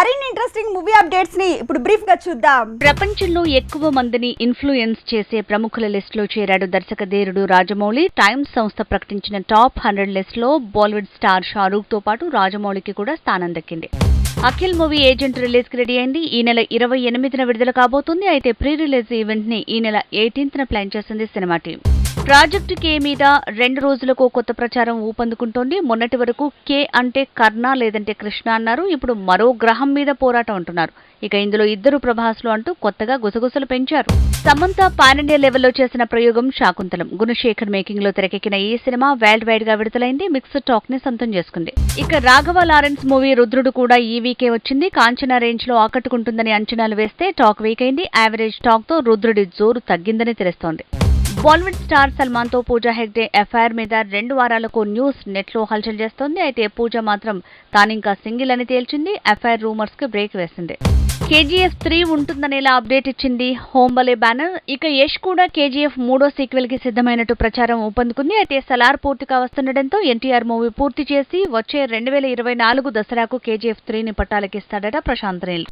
మరిన్ని interesting movie updates ని ఇప్పుడు బ్రీఫ్ గా చూద్దాం. ప్రపంచంలో ఎక్కువ మందిని ఇన్ఫ్లుయెన్స్ చేసే ప్రముఖుల లిస్ట్ లో చేరాడు దర్శకధీరుడు రాజమౌళి. టైమ్స్ సంస్థ ప్రకటించిన టాప్ 100 లిస్ట్ లో బాలీవుడ్ స్టార్ షారూక్ తో పాటు రాజమౌళికి కూడా స్థానం దక్కింది. అఖిల్ మూవీ ఏజెంట్ రిలీజ్ కి రెడీ అయింది. ఈ నెల 28న విడుదల కాబోతుంది. అయితే ప్రీ రిలీజ్ ఈవెంట్ ని ఈ నెల 18న ప్లాన్ చేసింది సినిమా టీం. ప్రాజెక్టు కే మీద 2 రోజులకు కొత్త ప్రచారం ఊపందుకుంటోంది. మొన్నటి వరకు కే అంటే కర్ణ లేదంటే కృష్ణ అన్నారు. ఇప్పుడు మరో గ్రహం మీద పోరాటం అంటున్నారు. ఇక ఇందులో 2 ప్రభాస్లు అంటూ కొత్తగా గుసగుసలు పెంచారు. సమంత పాన్ ఇండియా లెవెల్లో చేసిన ప్రయోగం శాకుంతలం. గుణశేఖర్ మేకింగ్ లో తెరకెక్కిన ఈ సినిమా వరల్డ్ వైడ్ గా విడుదలైంది. మిక్స్డ్ టాక్ ని సొంతం చేసుకుంది. ఇక రాఘవ లారెన్స్ మూవీ రుద్రుడు కూడా ఈ వీకే వచ్చింది. కాంచనా రేంజ్ లో ఆకట్టుకుంటుందని అంచనాలు వేస్తే టాక్ వీక్ అయింది. యావరేజ్ టాక్ తో రుద్రుడి జోరు తగ్గిందని తెలుస్తోంది. బాలీవుడ్ స్టార్ సల్మాన్ తో పూజా హెగ్డే ఎఫ్ఐఆర్ మీద 2 వారాలకు న్యూస్ నెట్ లో హల్చల్ చేస్తోంది. అయితే పూజ మాత్రం తానింకా సింగిల్ అని తేల్చింది. ఎఫ్ఐఆర్ రూమర్స్ కి బ్రేక్ వేసింది. కేజీఎఫ్ 3 ఉంటుందనేలా అప్డేట్ ఇచ్చింది హోంబలే బ్యానర్. ఇక యష్ కూడా కేజీఎఫ్ 3వ సీక్వెల్ కి సిద్ధమైనట్టు ప్రచారం ఊపందుకుంది. అయితే సలార్ పూర్తిగా వస్తుండటంతో ఎన్టీఆర్ మూవీ పూర్తి చేసి వచ్చే 2024 దసరాకు కేజీఎఫ్ 3ని పట్టాలకిస్తాడట ప్రశాంత్ నీల్.